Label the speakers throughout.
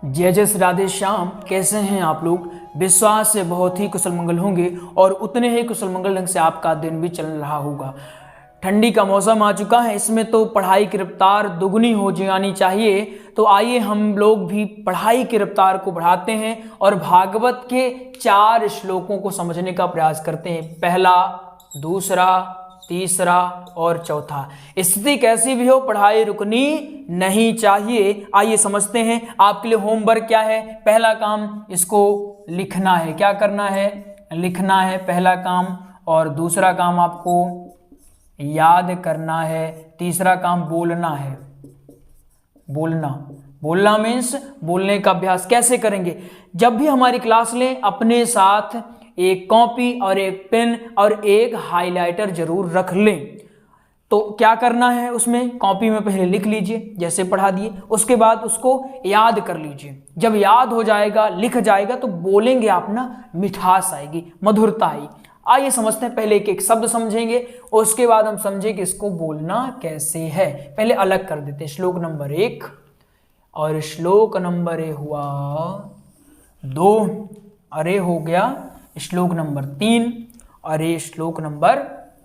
Speaker 1: जय जय श्री राधे श्याम। कैसे हैं आप लोग? विश्वास से बहुत ही कुशल मंगल होंगे और उतने ही कुशल मंगल ढंग से आपका दिन भी चल रहा होगा। ठंडी का मौसम आ चुका है, इसमें तो पढ़ाई की रफ्तार दुगनी हो जानी चाहिए। तो आइए हम लोग भी पढ़ाई की रफ्तार को बढ़ाते हैं और भागवत के 4 श्लोकों को समझने का प्रयास करते हैं। पहला, दूसरा, तीसरा और चौथा। स्थिति कैसी भी हो, पढ़ाई रुकनी नहीं चाहिए। आइए समझते हैं। आपके लिए होमवर्क क्या है? पहला काम इसको लिखना है। क्या करना है? लिखना है पहला काम। और दूसरा काम आपको याद करना है। तीसरा काम बोलना है। बोलना मीन्स बोलने का अभ्यास कैसे करेंगे? जब भी हमारी क्लास लें, अपने साथ एक कॉपी और एक पेन और एक हाइलाइटर जरूर रख लें। तो क्या करना है, उसमें कॉपी में पहले लिख लीजिए जैसे पढ़ा दिए, उसके बाद उसको याद कर लीजिए। जब याद हो जाएगा, लिख जाएगा, तो बोलेंगे आप ना, मिठास आएगी, मधुरता आई। आइए समझते हैं। पहले एक एक शब्द समझेंगे, उसके बाद हम समझेंगे कि इसको बोलना कैसे है। पहले अलग कर देते हैं। श्लोक नंबर 1 और श्लोक नंबर हुआ 2, अरे हो गया श्लोक नंबर 3 और ये श्लोक नंबर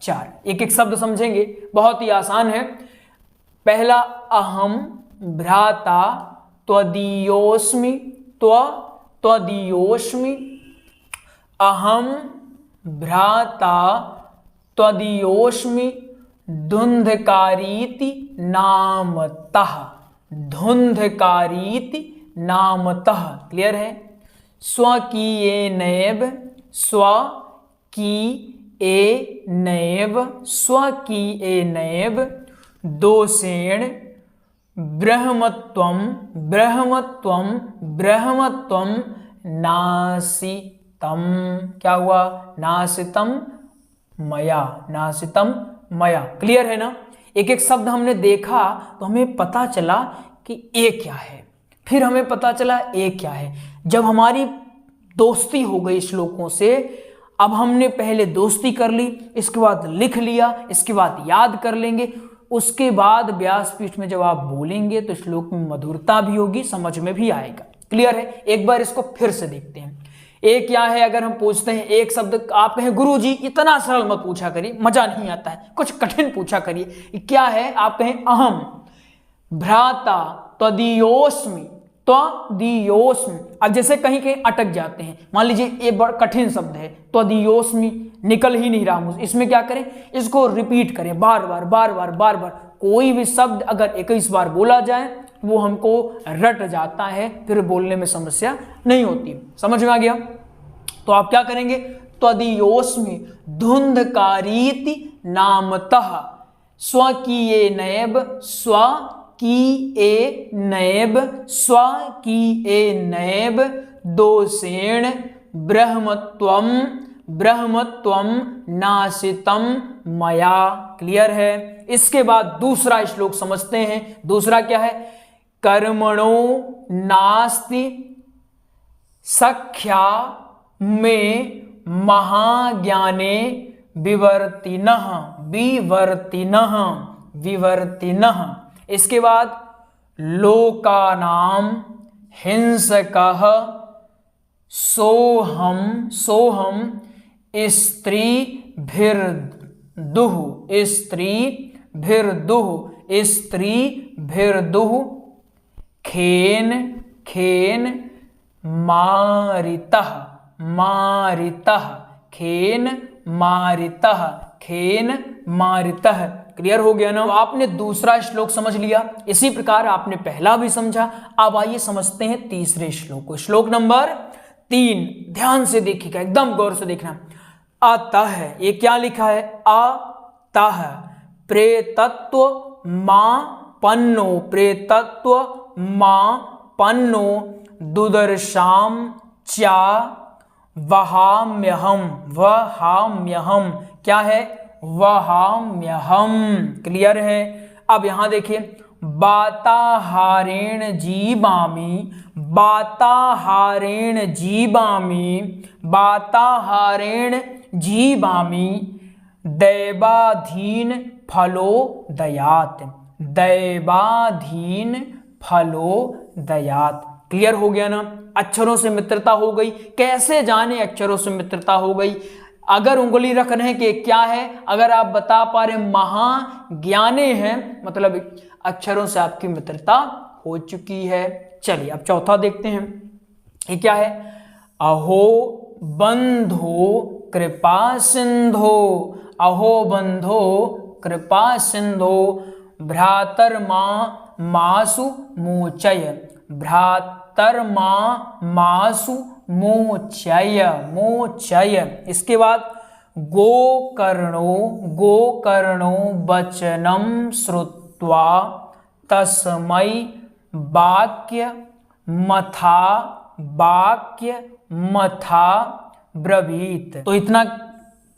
Speaker 1: 4। एक एक शब्द समझेंगे, बहुत ही आसान है। पहला, अहम भ्राता त्वदीयोस्मि। त्वदीयोस्मि। अहम भ्राता त्वदीयोस्मि धुंधकारीति नामतः। धुंधकारीति नामतः। क्लियर है? स्वकीयेनैव, स्वकीयेनैव दोषेण ब्रह्मत्वं नासितम। क्या हुआ? नासितम मया। क्लियर है ना? एक एक शब्द हमने देखा तो हमें पता चला कि ये क्या है, फिर हमें पता चला ये क्या है। जब हमारी दोस्ती हो गई श्लोकों से, अब हमने पहले दोस्ती कर ली, इसके बाद लिख लिया, इसके बाद याद कर लेंगे, उसके बाद व्यासपीठ में जब आप बोलेंगे तो श्लोक में मधुरता भी होगी, समझ में भी आएगा। क्लियर है? एक बार इसको फिर से देखते हैं। एक क्या है? अगर हम पूछते हैं एक शब्द, आप कहें गुरु जी इतना सरल मत पूछा करिए, मजा नहीं आता है, कुछ कठिन पूछा करिए। क्या है? आप कहें अहम भ्राता त्वदीयोस्मि। त्वदीयोस्मि। अब जैसे कहीं कहीं अटक जाते हैं, मान लीजिए ये बड़ा कठिन शब्द है, त्वदीयोस्मि, निकल ही नहीं रहा मुझे, इसमें क्या करें? इसको रिपीट करें बार बार। कोई भी शब्द अगर 21 बार बोला जाए वो हमको रट जाता है, फिर बोलने में समस्या नहीं होती। समझ में आ गया? तो आप क्या करेंगे? त्वदीयोस्मि धुंधकारीति नामतः स्वकीयेनैव दोषेण ब्रह्मत्वं नासितम मया। क्लियर है? इसके बाद दूसरा श्लोक समझते हैं। दूसरा क्या है? कर्मणो नास्ति सख्या में महाज्ञाने विवर्तिनः। इसके बाद लोकानां हिंसकः सोहम स्त्रीभिर्दुः खेन मारितः। क्लियर हो गया ना? आपने दूसरा श्लोक समझ लिया, इसी प्रकार आपने पहला भी समझा। अब आइए समझते हैं तीसरे श्लोक को। श्लोक नंबर 3, ध्यान से देखिएगा, एकदम गौर से देखना। अतः, ये क्या लिखा है? अतः प्रेतत्व मां पन्नो दुदर्शाम चा वहाम्यहम। क्या है? वहाम्यहम। क्लियर है? अब यहां देखिए, वाताहारेण जीवामि दैवाधीन फलो दयात। दैवाधीन फलो दयात। क्लियर हो गया ना। अक्षरों से मित्रता हो गई। कैसे जाने अक्षरों से मित्रता हो गई? अगर उंगली रख रहे हैं कि क्या है, अगर आप बता पा रहे महाज्ञाने हैं, मतलब अक्षरों से आपकी मित्रता हो चुकी है। चलिए अब चौथा देखते हैं, ये क्या है? अहो बंधो कृपा सिंधो, अहो बंधो कृपा सिंधो, भ्रातर्मा मासु मोचय, भ्रातर्मा मासु मोचय, मोचय। इसके बाद गोकर्णो, गोकर्णो वचनम श्रुत्वा तस्मै वाक्य मथा, वाक्य मथा ब्रवीत। तो इतना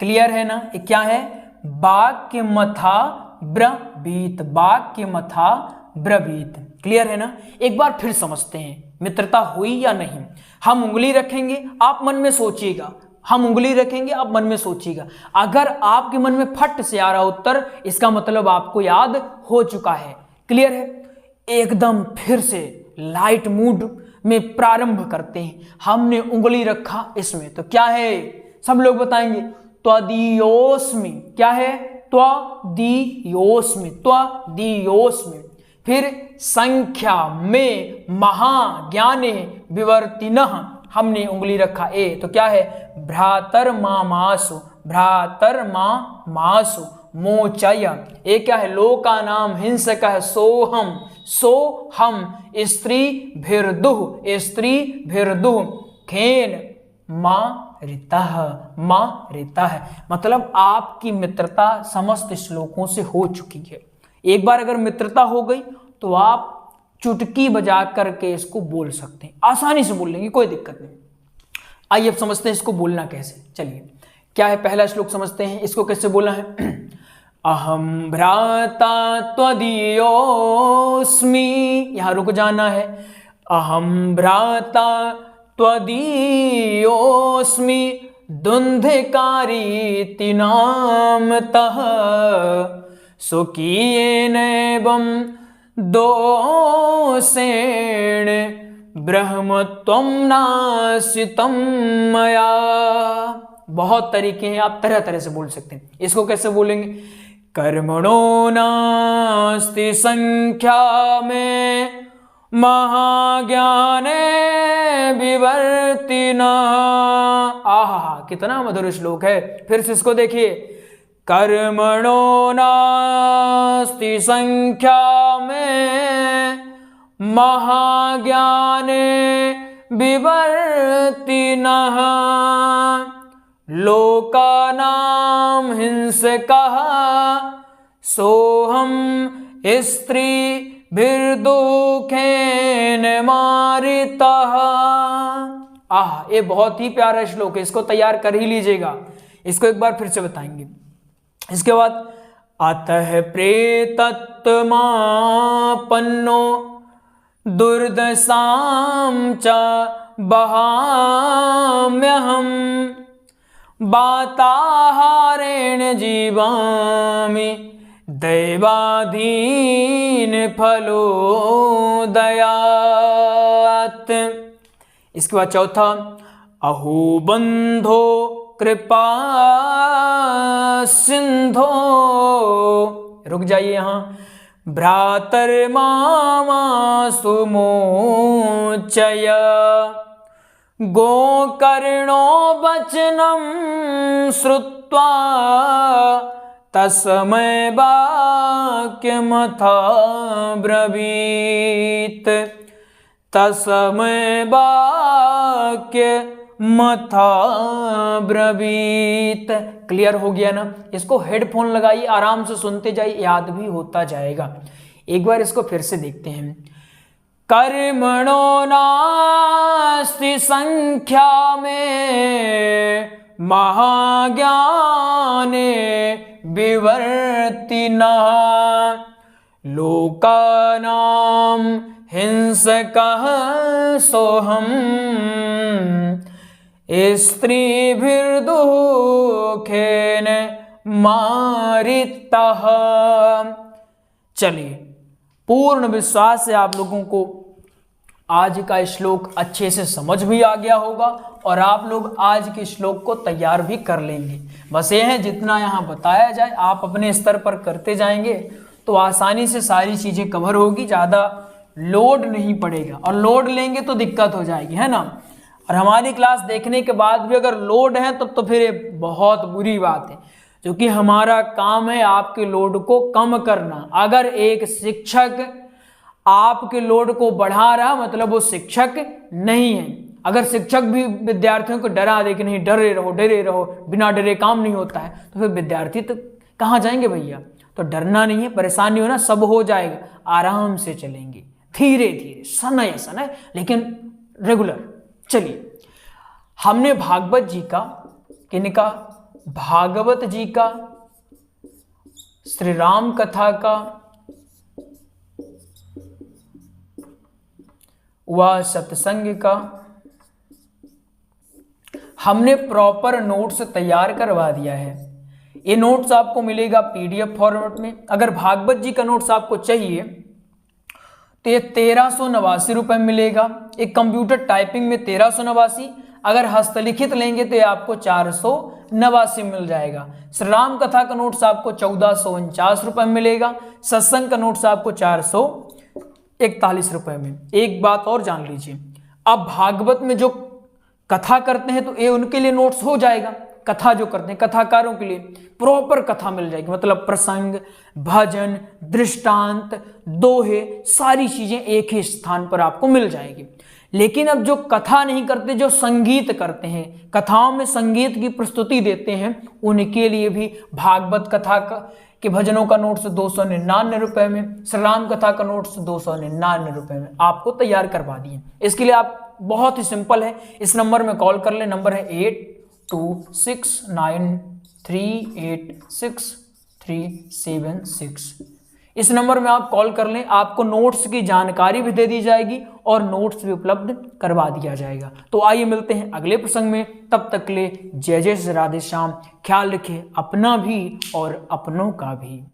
Speaker 1: क्लियर है ना? ये क्या है? वाक्य मथा ब्रवीत, वाक्य मथा ब्रवीत। क्लियर है ना? एक बार फिर समझते हैं मित्रता हुई या नहीं। हम उंगली रखेंगे, आप मन में सोचिएगा, हम उंगली रखेंगे, आप मन में सोचिएगा। अगर आपके मन में फट से आ रहा उत्तर, इसका मतलब आपको याद हो चुका है। क्लियर है? एकदम फिर से लाइट मूड में प्रारंभ करते हैं। हमने उंगली रखा इसमें, तो क्या है? सब लोग बताएंगे त्वदीयोस्मि। क्या है? त्वदीयोस्मि, त्वदीयोस्मि। फिर संख्या में महाज्ञाने विवर्तिनः, हमने उंगली रखा ए, तो क्या है? भ्रातर्मामासु, भ्रातर्मामासु मोचय। ये क्या है? लोका नाम हिंसकः सोहम, सोहम स्त्री भिर्दुः, स्त्री भिर्दुः खेन मारितः, मारितः। मतलब आपकी मित्रता समस्त श्लोकों से हो चुकी है। एक बार अगर मित्रता हो गई तो आप चुटकी बजा करके इसको बोल सकते हैं, आसानी से बोल लेंगे, कोई दिक्कत नहीं। आइए अब समझते हैं इसको बोलना कैसे। चलिए क्या है? पहला श्लोक समझते हैं, इसको कैसे बोलना है। अहम भ्राता त्वदीयोस्मि, यहां रुक जाना है। अहम भ्राता त्वदीयोस्मि दुंधकारीति नामतः, स्वकीयेनैवं दोषेण ब्रह्मत्वं नाशितं मया। बहुत तरीके हैं, आप तरह तरह से बोल सकते हैं। इसको कैसे बोलेंगे? कर्मणो नास्ति संख्या में महाज्ञाने विवर्तिना। आहा, कितना मधुर श्लोक है। फिर से इसको देखिए। कर्मणो नास्ति संख्या में महाज्ञाने विवर्तिनः, लोकानां हिंसकः सोहम स्त्रीभिर्दुःखेन मारितः। आह, ये बहुत ही प्यारा श्लोक है, इसको तैयार कर ही लीजिएगा। इसको एक बार फिर से बताएंगे। इसके बाद अतः प्रेतत्मापन्नो दुर्दशां च बहाम्यहम्, वाताहारेण जीवामि दैवाधीन फलोदयात्। इसके बाद चौथा, अहो बंधो कृपा सिंधो, रुक जाइए यहां। भ्रातर्मामासु मोचय, गोकर्णो वचनं श्रुत्वा तस्मै वाक्यमथा ब्रवीत्, तस्मै वाक्यमथा ब्रवीत्। क्लियर हो गया ना? इसको हेडफोन लगाइए, आराम से सुनते जाइए, याद भी होता जाएगा। एक बार इसको फिर से देखते हैं। कर्मणो नास्ति संख्या में महाज्ञाने विवर्तिनः, लोकानां हिंसकः सोहम स्त्रीभिर्दुःखेन मारितः। चलिए, पूर्ण विश्वास है आप लोगों को आज का श्लोक अच्छे से समझ भी आ गया होगा और आप लोग आज के श्लोक को तैयार भी कर लेंगे। बस ये है, जितना यहाँ बताया जाए आप अपने स्तर पर करते जाएंगे तो आसानी से सारी चीज़ें कवर होगी, ज़्यादा लोड नहीं पड़ेगा। और लोड लेंगे तो दिक्कत हो जाएगी, है ना। और हमारी क्लास देखने के बाद भी अगर लोड है तब तो फिर ये बहुत बुरी बात है, क्योंकि हमारा काम है आपके लोड को कम करना। अगर एक शिक्षक आपके लोड को बढ़ा रहा मतलब वो शिक्षक नहीं है। अगर शिक्षक भी विद्यार्थियों को डरा दे कि नहीं डरे रहो, बिना डरे काम नहीं होता है, तो फिर विद्यार्थी तो कहाँ जाएंगे भैया। तो डरना नहीं है, परेशान नहीं होना, सब हो जाएगा, आराम से चलेंगे, धीरे धीरे, सनय सनय लेकिन रेगुलर। चलिए, हमने भागवत जी का, किनका, भागवत जी का, श्री राम कथा का व सत्संग का हमने प्रॉपर नोट्स तैयार करवा दिया है। ये नोट्स आपको मिलेगा पीडीएफ फॉर्मेट में। अगर भागवत जी का नोट्स आपको चाहिए तो ये 1389 रुपये मिलेगा। एक कंप्यूटर टाइपिंग में 1389, अगर हस्तलिखित लेंगे तो ये आपको 489 मिल जाएगा। श्री राम कथा का नोट्स आपको 1449 रुपये मिलेगा। सत्संग का नोट्स आपको 441 रुपये में। एक बात और जान लीजिए, अब भागवत में जो कथा करते हैं तो ये उनके लिए नोट्स हो जाएगा। कथा जो करते हैं कथाकारों के लिए प्रॉपर कथा मिल जाएगी, मतलब प्रसंग, भजन, दृष्टांत, दोहे, सारी चीजें एक ही स्थान पर आपको मिल जाएगी। लेकिन अब जो कथा नहीं करते, जो संगीत करते हैं, कथाओं में संगीत की प्रस्तुति देते हैं, उनके लिए भी भागवत कथा के भजनों का नोट्स 299 रुपये में, श्री राम कथा का नोट्स 299 रुपये में आपको तैयार करवा दिए। इसके लिए आप बहुत ही सिंपल है, इस नंबर में कॉल कर ले। नंबर है 8269386376। इस नंबर में आप कॉल कर लें, आपको नोट्स की जानकारी भी दे दी जाएगी और नोट्स भी उपलब्ध करवा दिया जाएगा। तो आइए मिलते हैं अगले प्रसंग में, तब तक के लिए जय जय श्री राधे श्याम। ख्याल रखिए अपना भी और अपनों का भी।